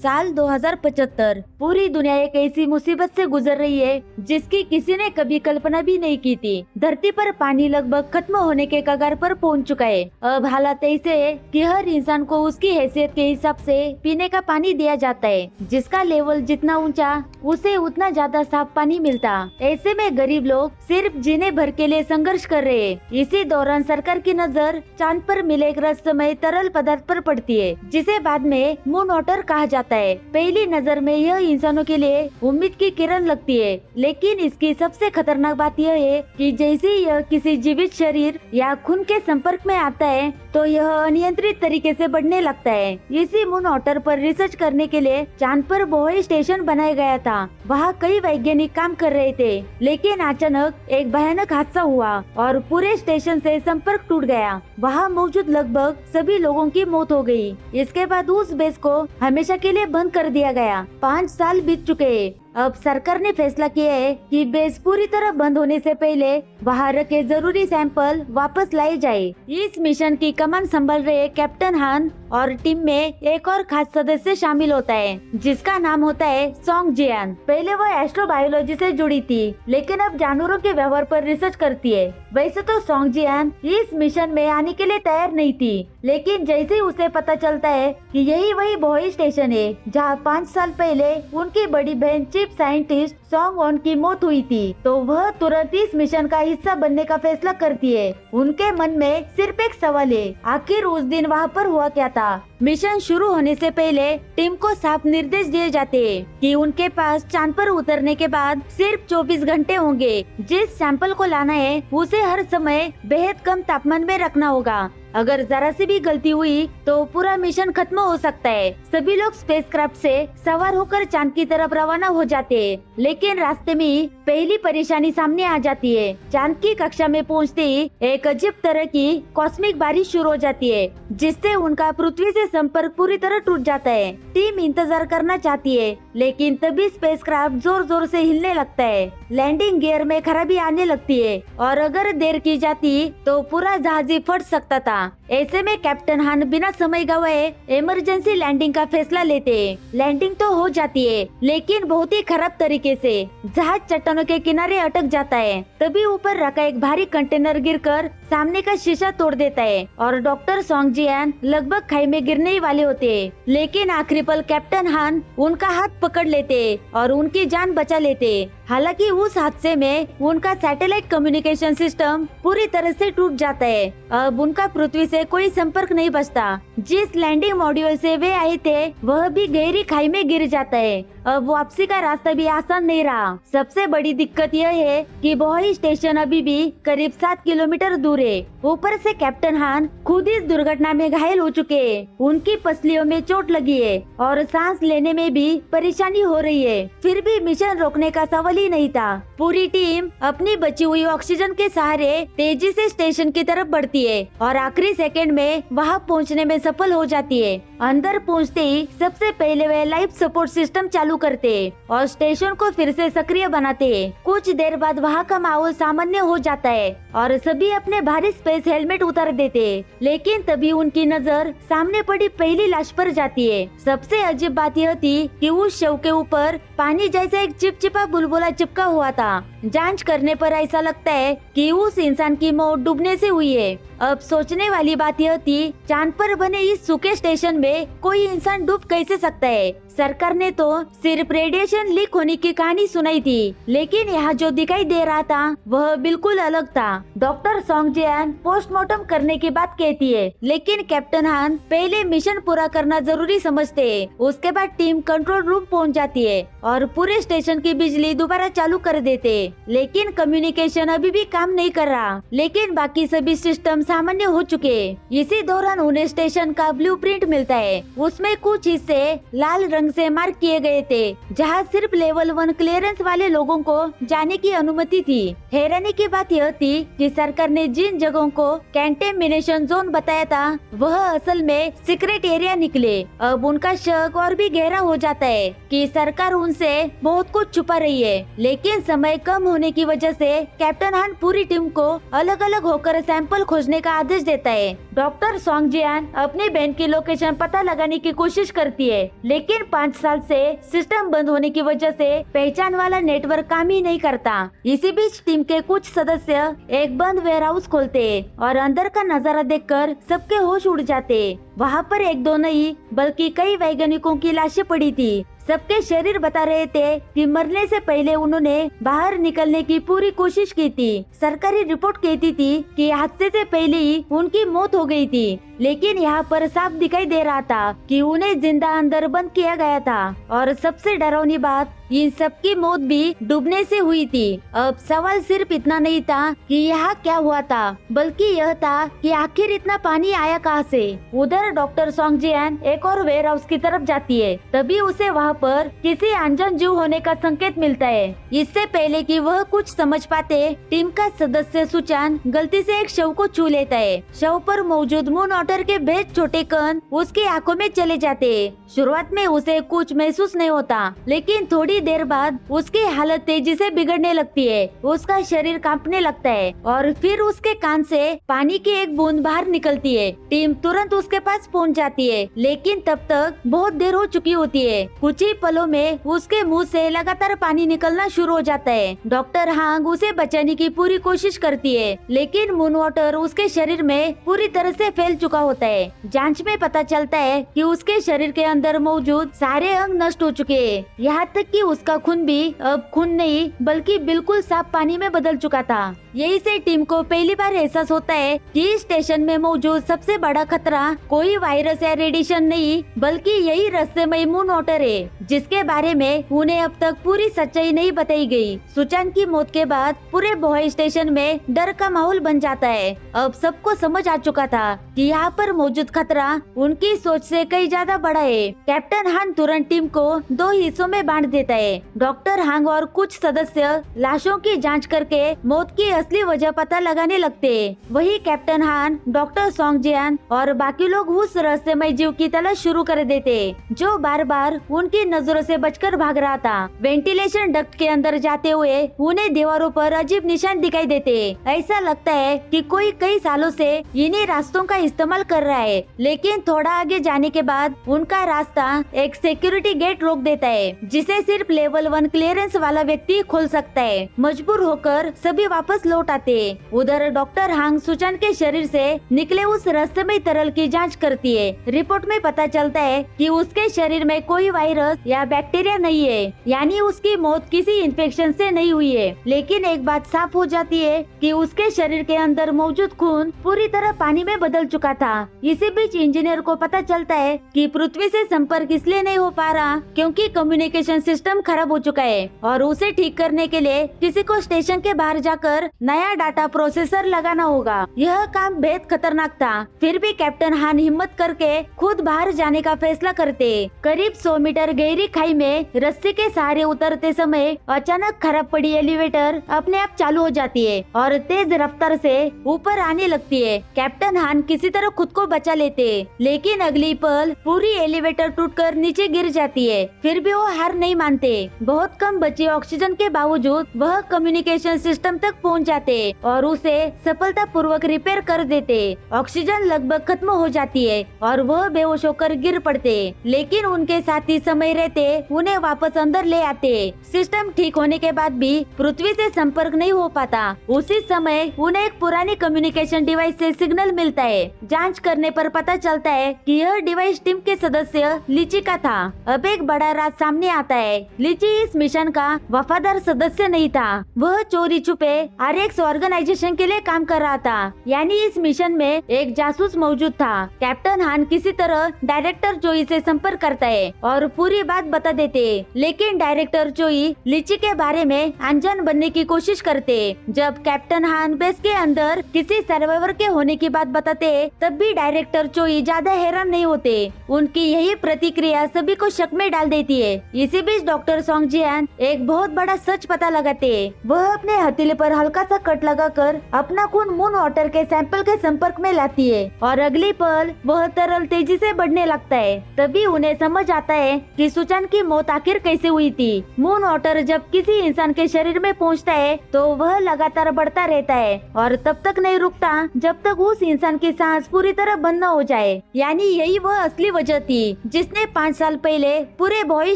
साल 2075 पूरी दुनिया एक ऐसी मुसीबत से गुजर रही है जिसकी किसी ने कभी कल्पना भी नहीं की थी। धरती पर पानी लगभग खत्म होने के कगार पर पहुंच चुका है। अब हालात ऐसे है कि हर इंसान को उसकी हैसियत के हिसाब से पीने का पानी दिया जाता है। जिसका लेवल जितना ऊंचा उसे उतना ज्यादा साफ पानी मिलता। ऐसे में गरीब लोग सिर्फ जीने भर के लिए संघर्ष कर रहे हैं। इसी दौरान सरकार की नजर चांद पर मिले एक रहस्यमय तरल पदार्थ पर पड़ती है जिसे बाद में मून वाटर कहा जाता है। पहली नजर में यह इंसानों के लिए उम्मीद की किरण लगती है, लेकिन इसकी सबसे खतरनाक बात यह है कि जैसे ही यह किसी जीवित शरीर या खून के संपर्क में आता है तो यह अनियंत्रित तरीके से बढ़ने लगता है। इसी मून वाटर पर रिसर्च करने के लिए चांद पर बोई स्टेशन बनाया गया था। वहाँ कई वैज्ञानिक काम कर रहे थे, लेकिन अचानक एक भयानक हादसा हुआ और पूरे स्टेशन से संपर्क टूट गया। वहाँ मौजूद लगभग सभी लोगों की मौत हो गई। इसके बाद उस बेस को हमेशा के लिए बंद कर दिया गया। 5 साल बीत चुके हैं। अब सरकार ने फैसला किया है कि बेस पूरी तरह बंद होने से पहले वहाँ रखे जरूरी सैंपल वापस लाए जाए। इस मिशन की कमान संभाल रहे कैप्टन हान और टीम में एक और खास सदस्य शामिल होता है जिसका नाम होता है सोंग जियान। पहले वो एस्ट्रोबायोलॉजी से जुड़ी थी, लेकिन अब जानवरों के व्यवहार पर रिसर्च करती है। वैसे तो सोंग जियान इस मिशन में आने के लिए तैयार नहीं थी, लेकिन जैसे ही उसे पता चलता है कि यही वही बोई स्टेशन है जहाँ 5 साल पहले उनकी बड़ी बहन चीफ साइंटिस्ट सोंग वॉन की मौत हुई थी, तो वह तुरंत इस मिशन का हिस्सा बनने का फैसला करती है। उनके मन में सिर्फ एक सवाल है, आखिर उस दिन वहाँ पर हुआ क्या था। मिशन शुरू होने से पहले टीम को साफ निर्देश दिए जाते हैं कि उनके पास चांद पर उतरने के बाद सिर्फ 24 घंटे होंगे। जिस सैंपल को लाना है उसे हर समय बेहद कम तापमान में रखना होगा। अगर जरा सी भी गलती हुई तो पूरा मिशन खत्म हो सकता है। सभी लोग स्पेसक्राफ्ट से सवार होकर चांद की तरफ रवाना हो जाते हैं, लेकिन रास्ते में पहली परेशानी सामने आ जाती है। चांद की कक्षा में पहुंचते ही एक अजीब तरह की कॉस्मिक बारिश शुरू हो जाती है, जिससे उनका पृथ्वी से संपर्क पूरी तरह टूट जाता है। टीम इंतजार करना चाहती है, लेकिन तभी स्पेसक्राफ्ट जोर जोर से हिलने लगता है। लैंडिंग गियर में खराबी आने लगती है और अगर देर की जाती तो पूरा जहाज ही फट सकता था। ऐसे में कैप्टन हान बिना समय गवाए इमरजेंसी लैंडिंग का फैसला लेते हैं। लैंडिंग तो हो जाती है, लेकिन बहुत ही खराब तरीके से। जहाज चट्टानों के किनारे अटक जाता है। तभी ऊपर रखा एक भारी कंटेनर गिरकर सामने का शीशा तोड़ देता है और डॉक्टर सोंग जियान लगभग खाई में गिरने ही वाले होते हैं, लेकिन आखिरी पल कैप्टन हान उनका हाथ पकड़ लेते और उनकी जान बचा लेते। हालांकि उस हादसे में उनका सैटेलाइट कम्युनिकेशन सिस्टम पूरी तरह से टूट जाता है। अब उनका पृथ्वी से कोई संपर्क नहीं बचता। जिस लैंडिंग मॉड्यूल से वे आए थे वह भी गहरी खाई में गिर जाता है। अब वापसी का रास्ता भी आसान नहीं रहा। सबसे बड़ी दिक्कत यह है कि बोई स्टेशन अभी भी करीब 7 किलोमीटर दूर है। ऊपर से कैप्टन हान खुद इस दुर्घटना में घायल हो चुके हैं। उनकी पसलियों में चोट लगी है और सांस लेने में भी परेशानी हो रही है। फिर भी मिशन रोकने का सवाल ही नहीं था। पूरी टीम अपनी बची हुई ऑक्सीजन के सहारे तेजी से स्टेशन की तरफ बढ़ती है और आखिरी सेकंड में वहां पहुंचने में सफल हो जाती है। अंदर पहुंचते ही सबसे पहले वे लाइफ सपोर्ट सिस्टम चालू करते हैं और स्टेशन को फिर से सक्रिय बनाते हैं। कुछ देर बाद वहां का माहौल सामान्य हो जाता है और सभी अपने भारी स्पेस हेलमेट उतार देते हैं, लेकिन तभी उनकी नजर सामने पड़ी पहली लाश पर जाती है। सबसे अजीब बात यह थी कि उस शव के ऊपर पानी जैसा एक चिपचिपा बुलबुला चिपका हुआ था। जांच करने पर ऐसा लगता है कि उस इंसान की मौत डूबने से हुई है। अब सोचने वाली बात यह थी, चांद पर बने इस सूखे स्टेशन में कोई इंसान डूब कैसे सकता है। सरकार ने तो सिर्फ रेडिएशन लीक होने की कहानी सुनाई थी, लेकिन यहाँ जो दिखाई दे रहा था वह बिल्कुल अलग था। डॉक्टर सोंग जियान पोस्टमार्टम करने की बात कहती है, लेकिन कैप्टन हान पहले मिशन पूरा करना जरूरी समझते हैं। उसके बाद टीम कंट्रोल रूम पहुँच जाती है और पूरे स्टेशन की बिजली दोबारा चालू कर देते, लेकिन कम्युनिकेशन अभी भी काम नहीं कर रहा। लेकिन बाकी सभी सिस्टम सामान्य हो चुके। इसी दौरान उन्हें स्टेशन का ब्लूप्रिंट मिलता है। उसमें कुछ हिस्से लाल रंग से मार्क किए गए थे, जहां सिर्फ लेवल 1 क्लियरेंस वाले लोगों को जाने की अनुमति थी। हैरानी की बात यह थी कि सरकार ने जिन जगहों को कंटेमिनेशन जोन बताया था वह असल में सीक्रेट एरिया निकले। अब उनका शक और भी गहरा हो जाता है कि सरकार उनसे बहुत कुछ छुपा रही है। लेकिन समय कम होने की वजह से कैप्टन हान पूरी टीम को अलग अलग होकर सैंपल खोजने का आदेश देता है। डॉक्टर सोंग जियान अपनी बहन की लोकेशन पता लगाने की कोशिश करती है, लेकिन 5 साल से सिस्टम बंद होने की वजह से पहचान वाला नेटवर्क काम ही नहीं करता। इसी बीच टीम के कुछ सदस्य एक बंद वेयरहाउस खोलते और अंदर का नजारा देखकर सबके होश उड़ जाते। वहाँ पर एक दो नहीं बल्कि कई वैज्ञानिकों की लाशें पड़ी थी। सबके शरीर बता रहे थे कि मरने से पहले उन्होंने बाहर निकलने की पूरी कोशिश की थी। सरकारी रिपोर्ट कहती थी कि हादसे से पहले ही उनकी मौत हो गई थी, लेकिन यहाँ पर साफ दिखाई दे रहा था कि उन्हें जिंदा अंदर बंद किया गया था। और सबसे डरावनी बात, इन सबकी मौत भी डूबने से हुई थी। अब सवाल सिर्फ इतना नहीं था कि यहाँ क्या हुआ था, बल्कि यह था कि आखिर इतना पानी आया कहाँ से। उधर डॉक्टर सोंग जियान एक और वेयर हाउस की तरफ जाती है, तभी उसे वहाँ पर किसी अनजान जीव होने का संकेत मिलता है। इससे पहले कि वह कुछ समझ पाते, टीम का सदस्य सुचान गलती से एक शव को छू लेता है। शव पर मौजूद मून ऑटर के बेहद छोटे कण उसकी आंखों में चले जाते। शुरुआत में उसे कुछ महसूस नहीं होता, लेकिन थोड़ी देर बाद उसकी हालत तेजी से बिगड़ने लगती है। उसका शरीर कांपने लगता है और फिर उसके कान से पानी की एक बूंद बाहर निकलती है। टीम तुरंत उसके पास पहुंच जाती है, लेकिन तब तक बहुत देर हो चुकी होती है। कुछ ही पलों में उसके मुंह से लगातार पानी निकलना शुरू हो जाता है। डॉक्टर हांग उसे बचाने की पूरी कोशिश करती है, लेकिन मून वाटर उसके शरीर में पूरी तरह से फैल चुका होता है। जांच में पता चलता है कि उसके शरीर के अंदर मौजूद सारे अंग नष्ट हो चुके हैं, यहाँ तक कि उसका खून भी अब खून नहीं बल्कि बिल्कुल साफ पानी में बदल चुका था। यही से टीम को पहली बार एहसास होता है कि इस स्टेशन में मौजूद सबसे बड़ा खतरा कोई वायरस या रेडिएशन नहीं बल्कि यही रहस्यमय मून वाटर है, जिसके बारे में उन्हें अब तक पूरी सच्चाई नहीं बताई गई। सुचान की मौत के बाद पूरे बोहाई स्टेशन में डर का माहौल बन जाता है। अब सबको समझ आ चुका था कि यहाँ पर मौजूद खतरा उनकी सोच से कई ज्यादा बड़ा है। कैप्टन हान तुरंत टीम को 2 हिस्सों में बांट देता है। डॉक्टर हांग और कुछ सदस्य लाशों की जांच करके मौत की असली वजह पता लगाने लगते। वही कैप्टन हान, डॉक्टर सोंग जियान और बाकी लोग उस रहस्यमय जीव की तलाश शुरू कर देते जो बार बार उनकी नजरों से बचकर भाग रहा था। वेंटिलेशन डक्ट के अंदर जाते हुए उन्हें दीवारों पर अजीब निशान दिखाई देते। ऐसा लगता है कि कोई कई सालों से इन्हीं रास्तों का इस्तेमाल कर रहा है, लेकिन थोड़ा आगे जाने के बाद उनका रास्ता एक सिक्योरिटी गेट रोक देता है, जिसे सिर्फ लेवल 1 क्लियरेंस वाला व्यक्ति खोल सकता है। मजबूर होकर सभी वापस लौट आते। उधर डॉक्टर हांग सुचान के शरीर से निकले उस रहस्यमय तरल की जांच करती है। रिपोर्ट में पता चलता है कि उसके शरीर में कोई वायरस या बैक्टीरिया नहीं है, यानी उसकी मौत किसी इन्फेक्शन से नहीं हुई है। लेकिन एक बात साफ हो जाती है कि उसके शरीर के अंदर मौजूद खून पूरी तरह पानी में बदल चुका था। इसी बीच इंजीनियर को पता चलता है कि पृथ्वी से संपर्क इसलिए नहीं हो पा रहा क्योंकि कम्युनिकेशन सिस्टम खराब हो चुका है और उसे ठीक करने के लिए किसी को स्टेशन के बाहर जाकर नया डाटा प्रोसेसर लगाना होगा। यह काम बेहद खतरनाक था, फिर भी कैप्टन हान हिम्मत करके खुद बाहर जाने का फैसला करते। करीब 100 मीटर गहरी खाई में रस्सी के सहारे उतरते समय अचानक खराब पड़ी एलिवेटर अपने आप चालू हो जाती है और तेज रफ्तार से ऊपर आने लगती है। कैप्टन हान किसी तरह खुद को बचा लेते, लेकिन अगली पल पूरी एलिवेटर टूटकर नीचे गिर जाती है। फिर भी वो हार नहीं मानते। बहुत कम बचे ऑक्सीजन के बावजूद वह कम्युनिकेशन सिस्टम तक पहुंच जाते और उसे सफलतापूर्वक रिपेयर कर देते। ऑक्सीजन लगभग खत्म हो जाती है और वह बेहोश होकर गिर पड़ते, लेकिन उनके साथी समय रहते उन्हें वापस अंदर ले आते। सिस्टम ठीक होने के बाद भी पृथ्वी से संपर्क नहीं हो पाता। उसी समय उन्हें एक पुरानी कम्युनिकेशन डिवाइस से सिग्नल मिलता है। जांच करने पर पता चलता है कि यह डिवाइस टीम के सदस्य लीची का था। अब एक बड़ा राज सामने आता है। लीची इस मिशन का वफादार सदस्य नहीं था, वह चोरी छुपे RX ऑर्गेनाइजेशन के लिए काम कर रहा था, यानी इस मिशन में एक जासूस मौजूद था। कैप्टन हान किसी तरह डायरेक्टर चोई से संपर्क करता है और पूरी बात बता देते, लेकिन डायरेक्टर चोई लीची के बारे में अनजान बनने की कोशिश करते। जब कैप्टन हान बेस के अंदर किसी सर्वाइवर के होने की बात बताते, तब भी डायरेक्टर चोई ज्यादा हैरान नहीं होते। उनकी यही प्रतिक्रिया सभी को शक में डाल देती है। इसी बीच डॉक्टर सोंग जियान एक बहुत बड़ा सच पता लगाते। वह अपने हथेली पर हल्का सा कट लगाकर अपना खून मून वाटर के सैंपल के संपर्क में लाती है और अगली पल वह तरल तेजी से बढ़ने लगता है। तभी उन्हें समझ आता है कि सुचान की मौत आखिर कैसे हुई थी। मून वाटर जब किसी इंसान के शरीर में पहुंचता है तो वह लगातार बढ़ता रहता है और तब तक नहीं रुकता जब तक उस इंसान की सांस पूरी तरह बंद न हो जाए। यानी यही वह असली वजह थी जिसने 5 साल पहले पूरे बॉय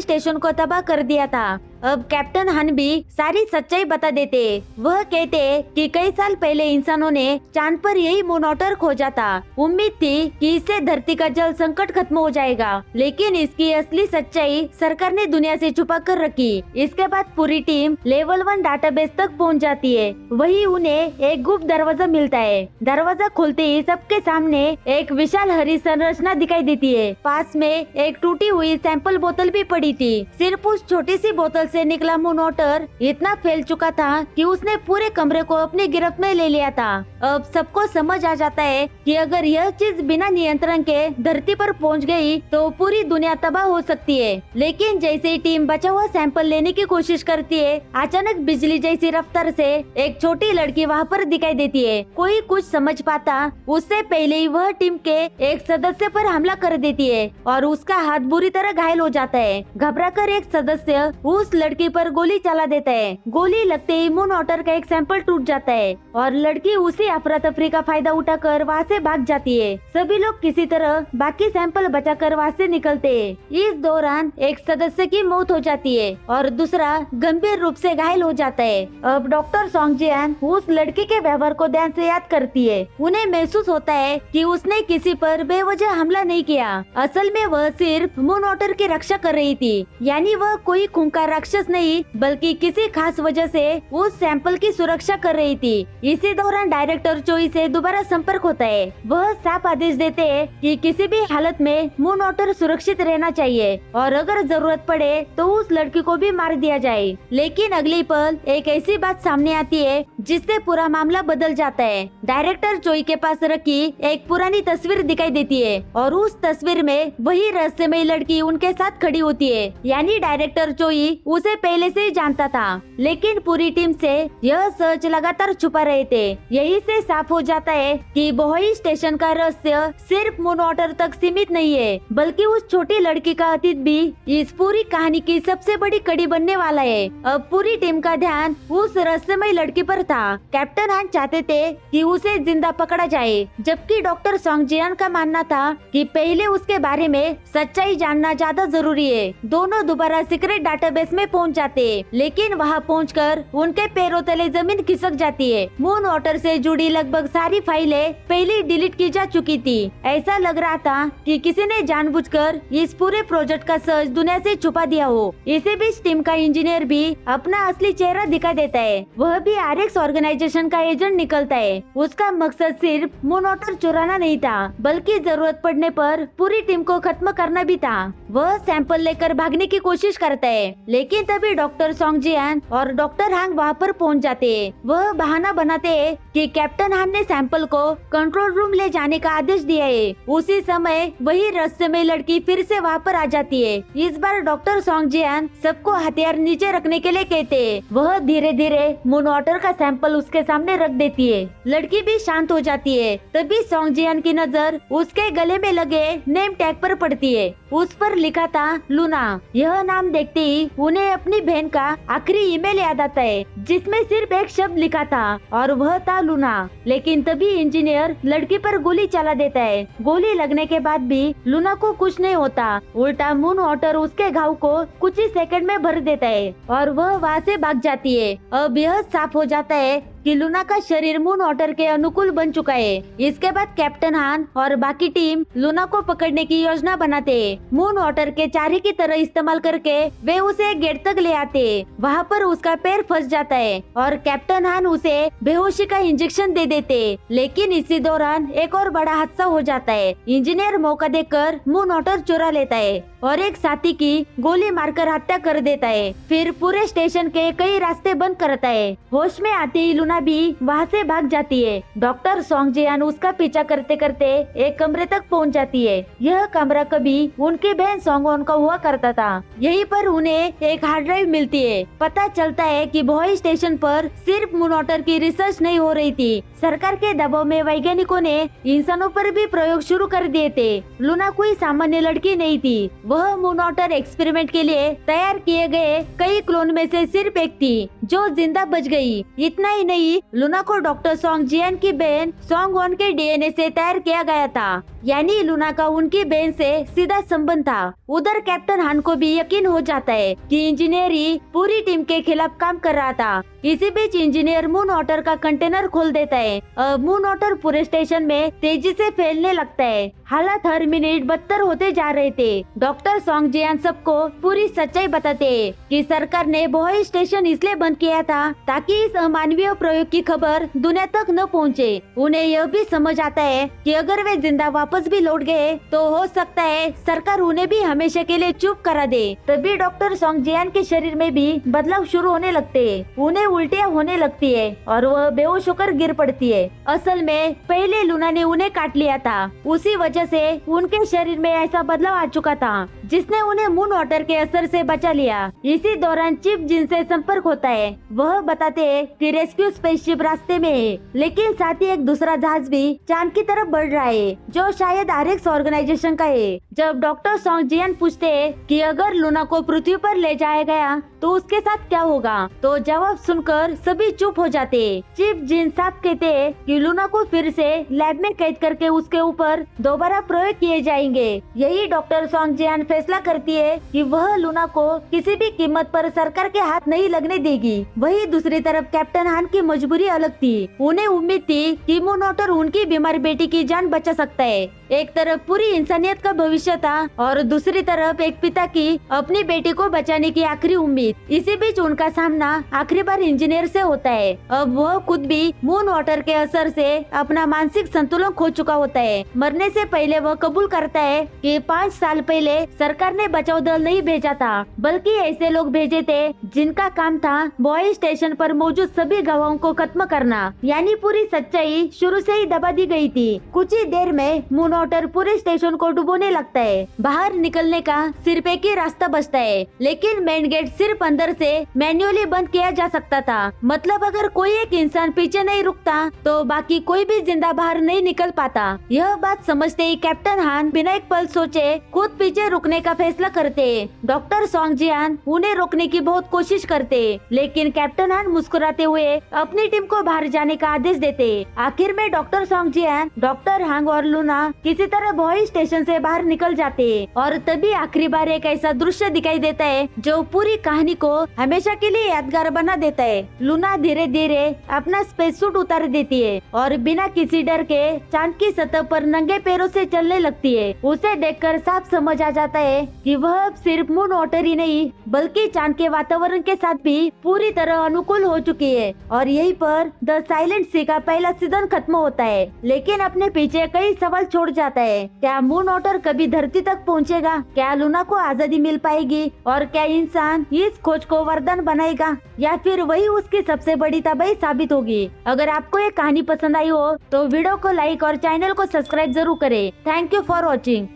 स्टेशन को तबाह कर दिया था। अब कैप्टन हन भी सारी सच्चाई बता देते। वह कहते कि कई साल पहले इंसानों ने चांद पर यही मून वाटर खोजा था। उम्मीद थी कि इससे धरती का जल संकट खत्म हो जाएगा, लेकिन इसकी असली सच्चाई सरकार ने दुनिया से छुपा कर रखी। इसके बाद पूरी टीम लेवल 1 डाटाबेस तक पहुंच जाती है। वही उन्हें एक गुप्त दरवाजा मिलता है। दरवाजा खुलते ही सबके सामने एक विशाल हरी संरचना दिखाई देती है। पास में एक टूटी हुई सैंपल बोतल भी पड़ी थी। सिर्फ उस छोटी सी बोतल से निकला मून वाटर इतना फैल चुका था कि उसने पूरे कमरे को अपनी गिरफ्त में ले लिया था। अब सबको समझ आ जाता है कि अगर यह चीज बिना नियंत्रण के धरती पर पहुंच गई तो पूरी दुनिया तबाह हो सकती है। लेकिन जैसे ही टीम बचा हुआ सैंपल लेने की कोशिश करती है, अचानक बिजली जैसी रफ्तार से एक छोटी लड़की वहाँ पर दिखाई देती है। कोई कुछ समझ पाता उससे पहले ही वह टीम के एक सदस्य पर हमला कर देती है और उसका हाथ बुरी तरह घायल हो जाता है। घबराकर एक सदस्य उस लड़की पर गोली चला देता है। गोली लगते ही मून वाटर का एक सैंपल टूट जाता है और लड़की उसी अफरा तफरी का फायदा उठाकर वहाँ से भाग जाती है। सभी लोग किसी तरह बाकी सैंपल बचाकर वहाँ से निकलते हैं। इस दौरान एक सदस्य की मौत हो जाती है और दूसरा गंभीर रूप से घायल हो जाता है। अब डॉक्टर सोंग जियान उस लड़की के व्यवहार को ध्यान से याद करती है। उन्हें महसूस होता है कि उसने किसी पर बेवजह हमला नहीं किया। असल में वह सिर्फ मून वाटर की रक्षा कर रही थी। यानी वह कोई खूंखार राक्षस नहीं बल्कि किसी खास वजह से उस सैंपल की सुरक्षा कर रही थी। इसी दौरान डायरेक्टर चोई से दोबारा संपर्क होता है। वह साफ आदेश देते हैं कि किसी भी हालत में मून वाटर सुरक्षित रहना चाहिए और अगर जरूरत पड़े तो उस लड़की को भी मार दिया जाए। लेकिन अगली पल एक ऐसी बात सामने आती है जिससे पूरा मामला बदल जाता है। डायरेक्टर चोई के पास रखी एक पुरानी तस्वीर दिखाई देती है और उस तस्वीर में वही रहस्यमय लड़की उनके साथ खड़ी होती है। यानी डायरेक्टर चोई उसे पहले से ही जानता था, लेकिन पूरी टीम से यह सच लगातार छुपा रहे थे। यही से साफ हो जाता है कि बोहई स्टेशन का रहस्य सिर्फ मून वाटर तक सीमित नहीं है, बल्कि उस छोटी लड़की का अतीत भी इस पूरी कहानी की सबसे बड़ी कड़ी बनने वाला है। अब पूरी टीम का ध्यान उस रहस्यमय लड़की पर था। कैप्टन हान चाहते थे कि उसे जिंदा पकड़ा जाए, जबकि डॉक्टर सोंग जियान का मानना था कि पहले उसके बारे में सच्चाई जानना ज्यादा जरूरी है। दोनों दोबारा सीक्रेट डाटाबेस में पहुंच जाते, लेकिन वहां पहुंचकर उनके पैरों तले जमीन खिसक जाती है। मून वाटर से जुड़ी लगभग सारी फाइलें पहले डिलीट की जा चुकी थी। ऐसा लग रहा था कि किसी ने जानबूझकर इस पूरे प्रोजेक्ट का सच दुनिया से छुपा दिया हो। इसी बीच टीम का इंजीनियर भी अपना असली चेहरा दिखा देता है। वह भी आरएक्स ऑर्गेनाइजेशन का एजेंट निकलता है। उसका मकसद सिर्फ मून वाटर चुराना नहीं था, बल्कि जरूरत पड़ने पर पूरी टीम को खत्म करना भी था। वह सैंपल लेकर भागने की कोशिश करता है, लेकिन तभी डॉक्टर सोंग जियान और डॉक्टर हांग वहाँ पर पहुँच जाते हैं। वह बहाना बनाते हैं कि कैप्टन हान ने सैंपल को कंट्रोल रूम ले जाने का आदेश दिया है। उसी समय वही रहस्यमय लड़की फिर से वहाँ पर आ जाती है। इस बार डॉक्टर सोंग जियान सबको हथियार नीचे रखने के लिए कहते हैं। वह धीरे धीरे मून वाटर का सैंपल उसके सामने रख देती है। लड़की भी शांत हो जाती है। तभी सोंग जियान की नजर उसके गले में लगे नेम टैग पर पड़ती है। उस पर लिखा था लूना। यह नाम देखते ही उन्हें अपनी बहन का आखिरी ईमेल याद आता है, जिसमें सिर्फ एक शब्द लिखा था और वह था लूना। लेकिन तभी इंजीनियर लड़की पर गोली चला देता है। गोली लगने के बाद भी लूना को कुछ नहीं होता। उल्टा मून वाटर उसके घाव को कुछ ही सेकंड में भर देता है और वह वहाँ से भाग जाती है। अब यह साफ हो जाता है कि लूना का शरीर मून वाटर के अनुकूल बन चुका है। इसके बाद कैप्टन हान और बाकी टीम लूना को पकड़ने की योजना बनाते हैं। मून वाटर के चारे की तरह इस्तेमाल करके वे उसे गेट तक ले आते। वहाँ पर उसका पैर फंस जाता है और कैप्टन हान उसे बेहोशी का इंजेक्शन दे देते। लेकिन इसी दौरान एक और बड़ा हादसा हो जाता है। इंजीनियर मौका देकर मून वाटर चुरा लेता है। और एक साथी की गोली मारकर हत्या कर देता है। फिर पूरे स्टेशन के कई रास्ते बंद करता है। होश में आते ही लूना भी वहाँ से भाग जाती है। डॉक्टर सॉन्ग जियान उसका पीछा करते करते एक कमरे तक पहुँच जाती है। यह कमरा कभी उनकी बहन सॉन्ग वॉन का हुआ करता था। यहीं पर उन्हें एक हार्ड ड्राइव मिलती है। पता चलता है कि बोई स्टेशन पर सिर्फ मून वाटर की रिसर्च नहीं हो रही थी, सरकार के दबाव में वैज्ञानिकों ने इंसानों पर भी प्रयोग शुरू कर दिए थे। लूना कोई सामान्य लड़की नहीं थी, वह मून वाटर एक्सपेरिमेंट के लिए तैयार किए गए कई क्लोन में से सिर्फ एक थी जो जिंदा बच गई। इतना ही नहीं, लूना को डॉक्टर सॉन्ग जियान की बहन सॉन्ग वॉन के डीएनए से तैयार किया गया था, यानी लूना का उनकी बहन से सीधा संबंध था। उधर कैप्टन हान को भी यकीन हो जाता है कि इंजीनियर ही पूरी टीम के खिलाफ काम कर रहा था। इसी बीच इंजीनियर मून वाटर का कंटेनर खोल देता है। अब मून वाटर पूरे स्टेशन में तेजी से फैलने लगता है। हालात हर मिनट बदतर होते जा रहे थे। डॉक्टर सॉन्ग जियान सबको पूरी सच्चाई बताते हैं कि सरकार ने बोई स्टेशन इसलिए बंद किया था ताकि इस अमानवीय प्रयोग की खबर दुनिया तक न पहुंचे। उन्हें यह भी समझ आता है कि अगर वे जिंदा वापस भी लौट गए तो हो सकता है सरकार उन्हें भी हमेशा के लिए चुप करा दे। तभी डॉक्टर सॉन्ग जियान के शरीर में भी बदलाव शुरू होने लगते हैं। उन्हें उल्टियाँ होने लगती है और वह बेहोश होकर गिर पड़ती है। असल में पहले लूना ने उन्हें काट लिया था, उसी वजह से उनके शरीर में ऐसा बदलाव आ चुका था जिसने उन्हें मून वाटर के असर से बचा लिया। इसी दौरान चिप जिनसे संपर्क होता है वह बताते हैं कि रेस्क्यू स्पेसशिप रास्ते में है, लेकिन साथ ही एक दूसरा जहाज भी चांद की तरफ बढ़ रहा है जो शायद आरएक्स ऑर्गेनाइजेशन का है। जब डॉक्टर सॉन्ग जियान पूछते हैं कि अगर लूना को पृथ्वी पर ले जाया गया तो उसके साथ क्या होगा, तो जवाब सुनकर सभी चुप हो जाते। चिप जिन साफ कहते हैं कि लूना को फिर से लैब में कैद करके उसके ऊपर दोबारा प्रयोग किए जाएंगे। यही डॉक्टर सॉन्ग जियान फैसला करती है कि वह लूना को किसी भी कीमत पर सरकार के हाथ नहीं लगने देगी। वही दूसरी तरफ कैप्टन हान की मजबूरी अलग थी। उन्हें उम्मीद थी कि मून वाटर उनकी बीमार बेटी की जान बचा सकता है। एक तरफ पूरी इंसानियत का भविष्य था और दूसरी तरफ एक पिता की अपनी बेटी को बचाने की आखिरी उम्मीद। इसी बीच उनका सामना आखिरी बार इंजीनियर से होता है। अब वह खुद भी मून वाटर के असर से अपना मानसिक संतुलन खो चुका होता है। मरने से पहले वह कबूल करता है कि 5 साल पहले सरकार ने बचाव दल नहीं भेजा था, बल्कि ऐसे लोग भेजे थे जिनका काम था बोई स्टेशन पर मौजूद सभी गवाहों को खत्म करना, यानी पूरी सच्चाई शुरू से ही दबा दी गई थी। कुछ ही देर में मून वाटर पूरे स्टेशन को डुबोने लगता है। बाहर निकलने का सिर्फ एक ही रास्ता बचता है, लेकिन मेन गेट सिर्फ अंदर से मैन्युअली बंद किया जा सकता था। मतलब अगर कोई एक इंसान पीछे नहीं रुकता तो बाकी कोई भी जिंदा बाहर नहीं निकल पाता। यह बात समझते ही कैप्टन हान बिना एक पल सोचे खुद पीछे रुकने का फैसला करते। डॉक्टर सॉन्ग जियान उन्हें रोकने की बहुत कोशिश करते, लेकिन कैप्टन हान मुस्कुराते हुए अपनी टीम को बाहर जाने का आदेश देते। आखिर में डॉक्टर सॉन्ग जियान, डॉक्टर हांग और लूना किसी तरह बोई स्टेशन से बाहर निकल जाते और तभी आखिरी बार एक ऐसा दृश्य दिखाई देता है जो पूरी कहानी को हमेशा के लिए यादगार बना देता है। लूना धीरे धीरे अपना स्पेस सूट उतार देती है और बिना किसी डर के चांद की सतह पर नंगे पैरों से चलने लगती है। उसे देखकर साफ समझ आ जाता है कि वह अब सिर्फ मून वाटर ही नहीं बल्कि चांद के वातावरण के साथ भी पूरी तरह अनुकूल हो चुकी है। और यहीं पर द साइलेंट सी का पहला सीजन खत्म होता है, लेकिन अपने पीछे कई सवाल छोड़ जाता है। क्या मून वाटर कभी धरती तक पहुंचेगा? क्या लूना को आजादी मिल पाएगी? और क्या इंसान इस खोज को वरदान बनाएगा या फिर वही उसकी सबसे बड़ी तबाही साबित होगी? अगर आपको ये कहानी पसंद आई हो तो वीडियो को लाइक और चैनल को सब्सक्राइब जरूर करें। Thank you for watching.